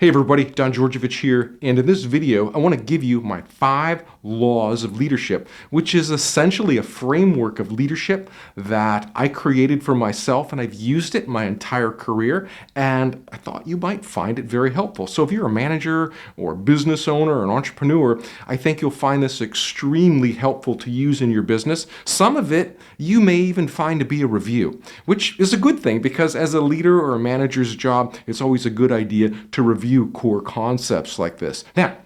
Hey everybody, Don Georgevich here, and in this video I want to give you my 5 laws of leadership, which is essentially a framework of leadership that I created for myself, and I've used it my entire career, and I thought you might find it very helpful. So if you're a manager or a business owner or an entrepreneur, I think you'll find this extremely helpful to use in your business. Some of it you may even find to be a review, which is a good thing because as a leader or a manager's job, it's always a good idea to review core concepts like this. Now,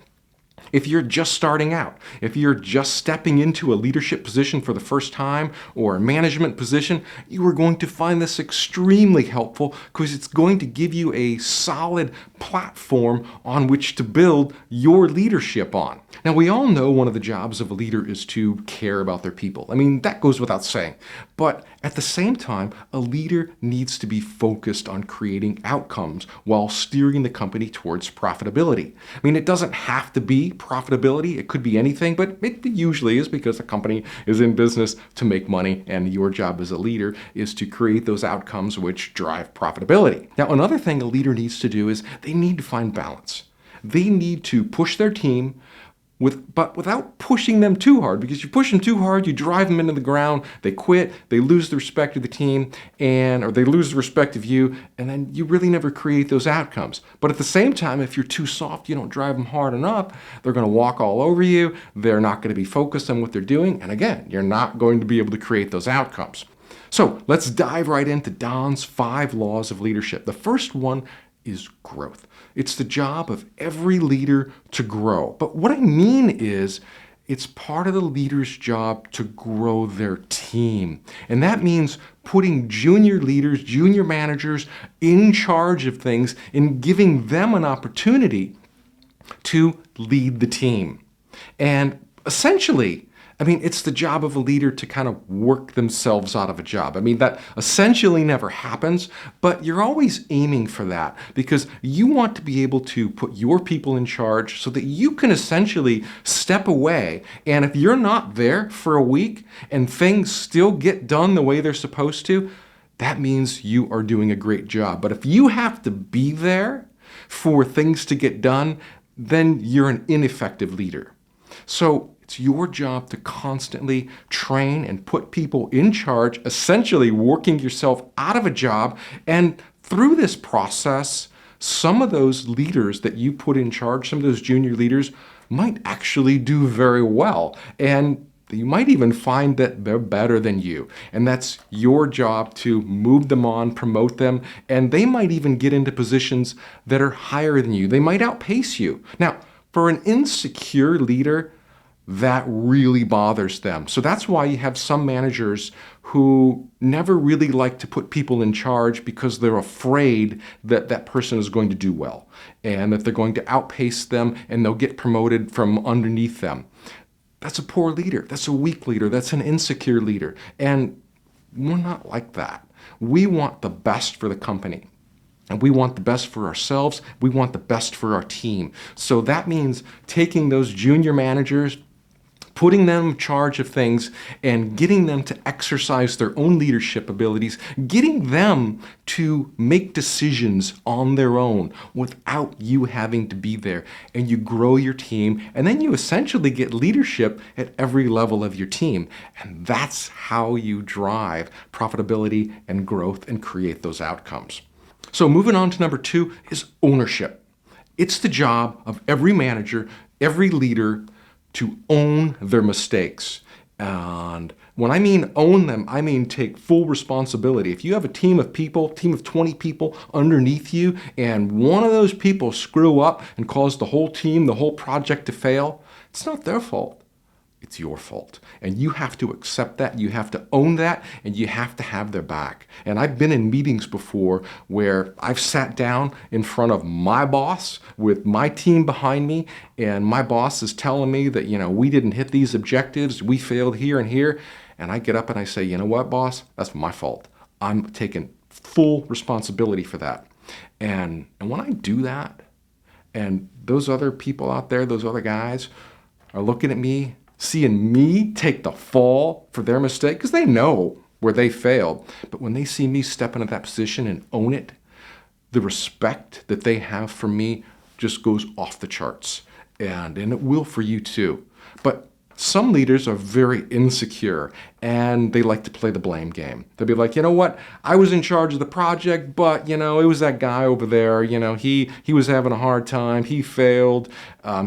if you're just starting out, if you're just stepping into a leadership position for the first time or a management position, you are going to find this extremely helpful because it's going to give you a solid platform on which to build your leadership on. Now, we all know one of the jobs of a leader is to care about their people. I mean, that goes without saying. But at the same time, a leader needs to be focused on creating outcomes while steering the company towards profitability. I mean, it doesn't have to be profitability. It could be anything, but it usually is because the company is in business to make money, and your job as a leader is to create those outcomes which drive profitability. Now, another thing a leader needs to do is they need to find balance. They need to push their team but without pushing them too hard, because you push them too hard, you drive them into the ground, they quit, they lose the respect of the team, or they lose the respect of you, and then you really never create those outcomes. But at the same time, if you're too soft, you don't drive them hard enough, they're going to walk all over you, they're not going to be focused on what they're doing, and again, you're not going to be able to create those outcomes. So let's dive right into Don's 5 laws of leadership. The first one is growth. It's the job of every leader to grow. But what I mean is, it's part of the leader's job to grow their team. And that means putting junior leaders, junior managers in charge of things and giving them an opportunity to lead the team. And essentially, I mean, it's the job of a leader to kind of work themselves out of a job. I mean, that essentially never happens, but you're always aiming for that because you want to be able to put your people in charge so that you can essentially step away. And if you're not there for a week and things still get done the way they're supposed to, that means you are doing a great job. But if you have to be there for things to get done, then you're an ineffective leader. So it's your job to constantly train and put people in charge, essentially working yourself out of a job. And through this process, some of those leaders that you put in charge, some of those junior leaders, might actually do very well. And you might even find that they're better than you. And that's your job to move them on, promote them, and they might even get into positions that are higher than you. They might outpace you. Now, for an insecure leader, that really bothers them. So that's why you have some managers who never really like to put people in charge because they're afraid that that person is going to do well and that they're going to outpace them and they'll get promoted from underneath them. That's a poor leader. That's a weak leader. That's an insecure leader. And we're not like that. We want the best for the company. And we want the best for ourselves. We want the best for our team. So that means taking those junior managers, putting them in charge of things and getting them to exercise their own leadership abilities, getting them to make decisions on their own without you having to be there. And you grow your team, and then you essentially get leadership at every level of your team. And that's how you drive profitability and growth and create those outcomes. So moving on to number 2 is ownership. It's the job of every manager, every leader, to own their mistakes. And when I mean own them, I mean take full responsibility. If you have a team of people, team of 20 people underneath you, and one of those people screw up and cause the whole team, the whole project to fail, it's not their fault. It's your fault. And you have to accept that, you have to own that, and you have to have their back. And I've been in meetings before where I've sat down in front of my boss with my team behind me, and my boss is telling me that, we didn't hit these objectives, we failed here and here. And I get up and I say, you know what, boss? That's my fault. I'm taking full responsibility for that. And when I do that, and those other people out there, those other guys are looking at me, seeing me take the fall for their mistake, because they know where they failed. But when they see me step into that position and own it, the respect that they have for me just goes off the charts. And it will for you too. But some leaders are very insecure and they like to play the blame game. They'll be like, you know what, I was in charge of the project, but it was that guy over there, he was having a hard time, he failed,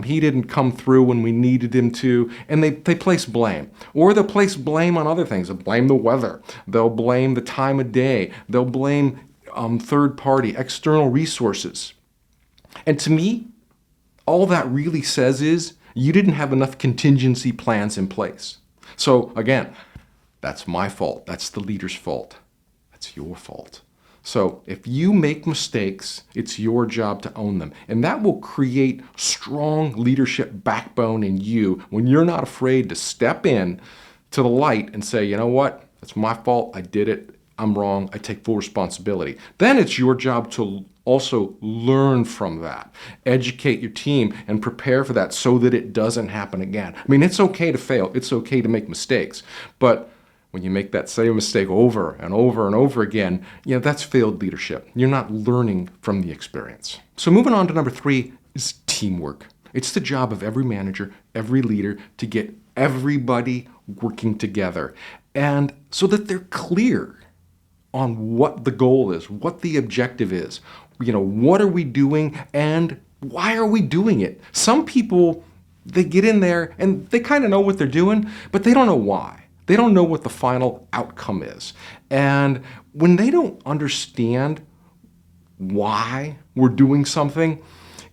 he didn't come through when we needed him to, and they place blame. Or they'll place blame on other things. They'll blame the weather, they'll blame the time of day, they'll blame third party, external resources. And to me, all that really says is, you didn't have enough contingency plans in place. So again, that's my fault. That's the leader's fault. That's your fault. So if you make mistakes, it's your job to own them. And that will create strong leadership backbone in you when you're not afraid to step in to the light and say, you know what, that's my fault. I did it. I'm wrong. I take full responsibility. Then it's your job to also learn from that, educate your team, and prepare for that so that it doesn't happen again. I mean, it's okay to fail. It's okay to make mistakes. But when you make that same mistake over and over and over again, that's failed leadership. You're not learning from the experience. So moving on to number 3 is teamwork. It's the job of every manager, every leader to get everybody working together, and so that they're clear on what the goal is, what the objective is. What are we doing and why are we doing it? Some people, they get in there and they kind of know what they're doing, but they don't know why. They don't know what the final outcome is. And when they don't understand why we're doing something,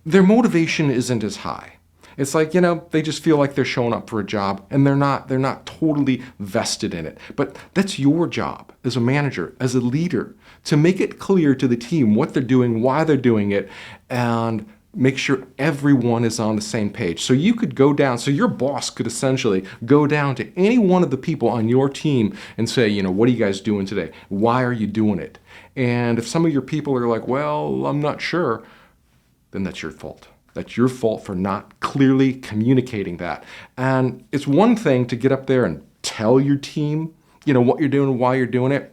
their motivation isn't as high. It's like, they just feel like they're showing up for a job and they're not totally vested in it. But that's your job as a manager, as a leader, to make it clear to the team what they're doing, why they're doing it, and make sure everyone is on the same page. So you could go down, so your boss could essentially go down to any one of the people on your team and say, what are you guys doing today? Why are you doing it? And if some of your people are like, well, I'm not sure, then that's your fault. That's your fault for not clearly communicating that. And it's one thing to get up there and tell your team, what you're doing, why you're doing it.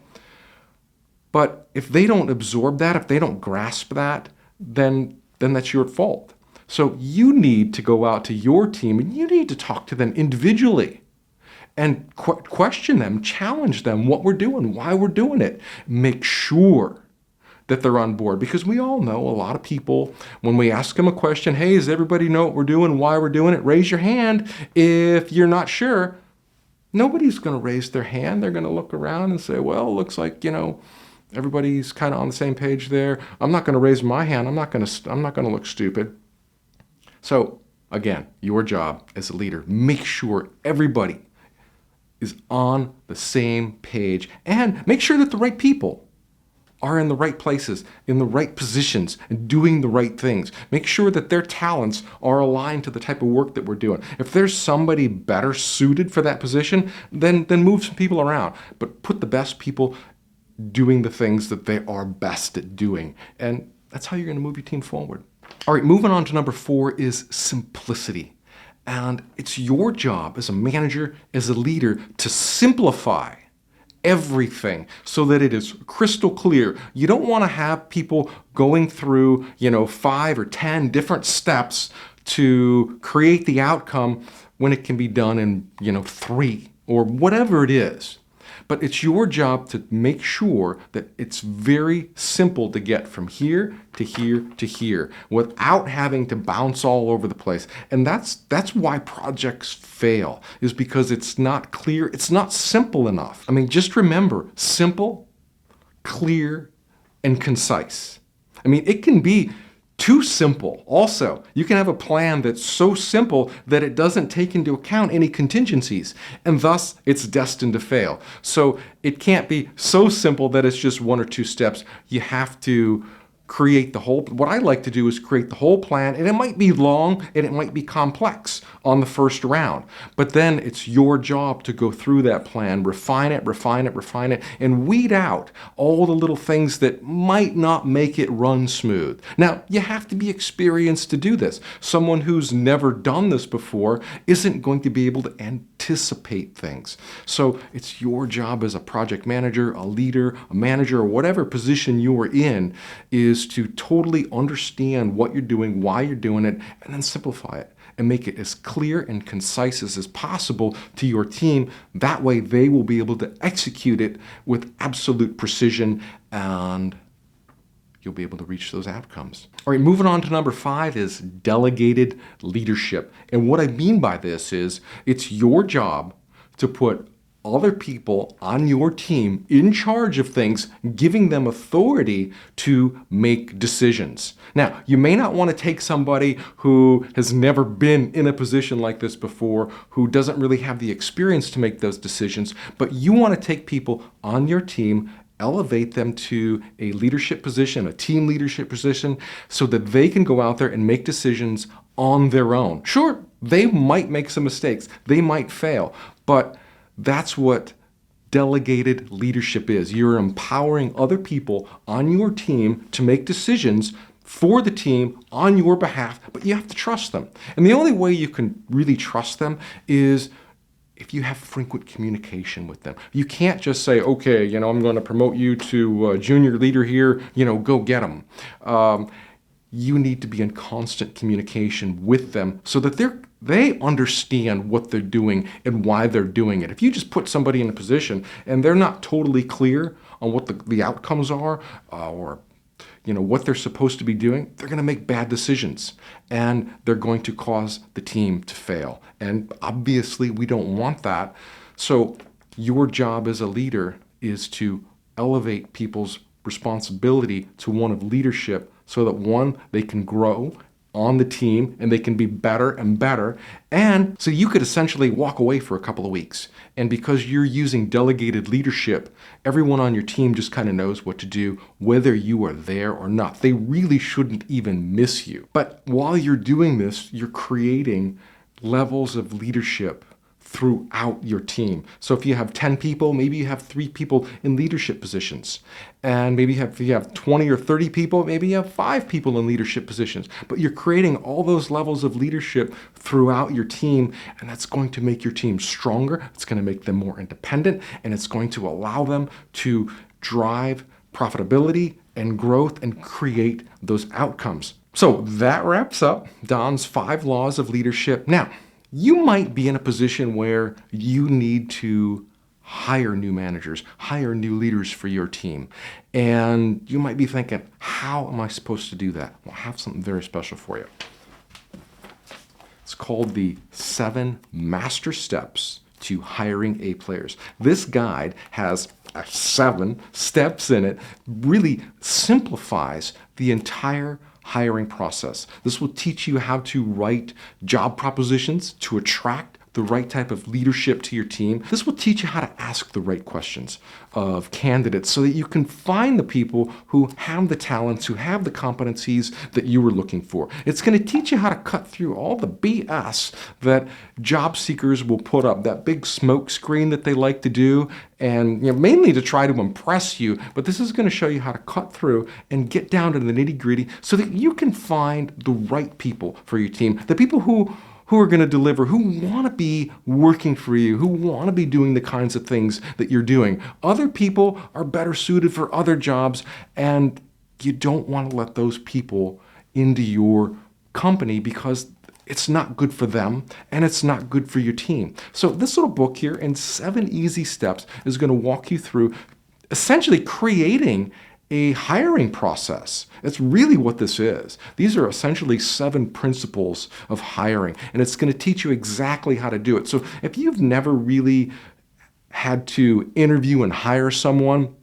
But if they don't absorb that, if they don't grasp that, then that's your fault. So you need to go out to your team and you need to talk to them individually and question them, challenge them, what we're doing, why we're doing it. Make sure that they're on board, because we all know a lot of people, when we ask them a question, hey, does everybody know what we're doing, why we're doing it? Raise your hand if you're not sure. Nobody's going to raise their hand. They're going to look around and say, well, it looks like, everybody's kind of on the same page there. I'm not going to raise my hand. I'm not going to look stupid. So again, your job as a leader, make sure everybody is on the same page and make sure that the right people are in the right places, in the right positions, and doing the right things. Make sure that their talents are aligned to the type of work that we're doing. If there's somebody better suited for that position, then move some people around. But put the best people doing the things that they are best at doing. And that's how you're going to move your team forward. All right, moving on to number 4 is simplicity. And it's your job as a manager, as a leader, to simplify everything so that it is crystal clear. You don't want to have people going through, 5 or 10 different steps to create the outcome when it can be done in, 3 or whatever it is. But it's your job to make sure that it's very simple to get from here to here to here without having to bounce all over the place. And that's why projects fail, is because it's not clear, it's not simple enough. I mean, just remember, simple, clear, and concise. I mean, it can be too simple. Also, you can have a plan that's so simple that it doesn't take into account any contingencies, and thus it's destined to fail. So it can't be so simple that it's just 1 or 2 steps. You have to create the whole, what I like to do is create the whole plan, and it might be long and it might be complex on the first round, but then it's your job to go through that plan, refine it, and weed out all the little things that might not make it run smooth. Now, you have to be experienced to do this. Someone who's never done this before isn't going to be able to anticipate things. So it's your job as a project manager, a leader, a manager, or whatever position you're in, is to totally understand what you're doing, why you're doing it, and then simplify it and make it as clear and concise as possible to your team. That way they will be able to execute it with absolute precision, and you'll be able to reach those outcomes. All right, moving on to number 5 is delegated leadership. And what I mean by this is it's your job to put other people on your team in charge of things, giving them authority to make decisions. Now, you may not want to take somebody who has never been in a position like this before, who doesn't really have the experience to make those decisions, but you want to take people on your team, elevate them to a leadership position, a team leadership position, so that they can go out there and make decisions on their own. Sure, they might make some mistakes, they might fail, but that's what delegated leadership is. You're empowering other people on your team to make decisions for the team on your behalf, but you have to trust them. And the only way you can really trust them is if you have frequent communication with them. You can't just say, okay, I'm going to promote you to junior leader here, go get them. You need to be in constant communication with them so that they understand what they're doing and why they're doing it. If you just put somebody in a position and they're not totally clear on what the outcomes are, or what they're supposed to be doing, they're going to make bad decisions and they're going to cause the team to fail. And obviously we don't want that. So your job as a leader is to elevate people's responsibility to one of leadership, so that one, they can grow on the team and they can be better and better. And so you could essentially walk away for a couple of weeks. And because you're using delegated leadership, everyone on your team just kind of knows what to do, whether you are there or not. They really shouldn't even miss you. But while you're doing this, you're creating levels of leadership throughout your team. So if you have 10 people, maybe you have 3 people in leadership positions. And maybe if you have 20 or 30 people, maybe you have 5 people in leadership positions. But you're creating all those levels of leadership throughout your team, and that's going to make your team stronger. It's going to make them more independent, and it's going to allow them to drive profitability and growth and create those outcomes. So that wraps up Don's 5 laws of leadership. Now, you might be in a position where you need to hire new managers, hire new leaders for your team. And you might be thinking, how am I supposed to do that? Well, I have something very special for you. It's called the 7 Master Steps to Hiring A Players. This guide has 7 steps in it, really simplifies the entire hiring process. This will teach you how to write job propositions to attract the right type of leadership to your team. This will teach you how to ask the right questions of candidates so that you can find the people who have the talents, who have the competencies that you were looking for. It's going to teach you how to cut through all the BS that job seekers will put up, that big smoke screen that they like to do, and mainly to try to impress you. But this is going to show you how to cut through and get down to the nitty-gritty so that you can find the right people for your team, the people who are going to deliver, who want to be working for you, who want to be doing the kinds of things that you're doing. Other people are better suited for other jobs, and you don't want to let those people into your company because it's not good for them and it's not good for your team. So this little book here in 7 easy steps is going to walk you through essentially creating a hiring process. That's really what this is. These are essentially 7 principles of hiring, and it's going to teach you exactly how to do it. So if you've never really had to interview and hire someone,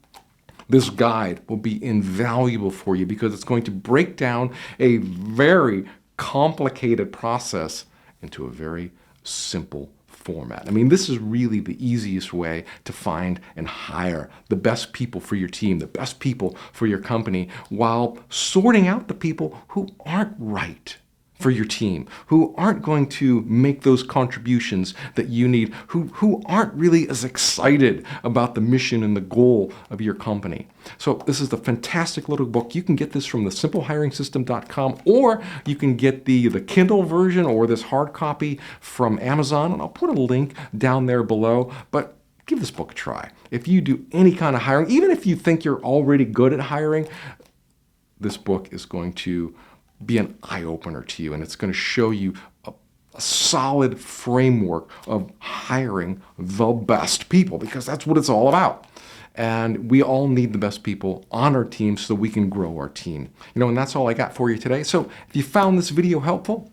this guide will be invaluable for you because it's going to break down a very complicated process into a very simple format. I mean, this is really the easiest way to find and hire the best people for your team, the best people for your company, while sorting out the people who aren't right for your team, who aren't going to make those contributions that you need, who aren't really as excited about the mission and the goal of your company. So this is the fantastic little book. You can get this from the simplehiringsystem.com, or you can get the Kindle version or this hard copy from Amazon, and I'll put a link down there below. But give this book a try. If you do any kind of hiring, even if you think you're already good at hiring, this book is going to be an eye-opener to you, and it's going to show you a solid framework of hiring the best people, because that's what it's all about. And we all need the best people on our team so we can grow our team. And that's all I got for you today. So if you found this video helpful,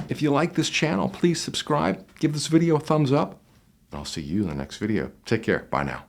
if you like this channel, please subscribe, give this video a thumbs up, and I'll see you in the next video. Take care. Bye now.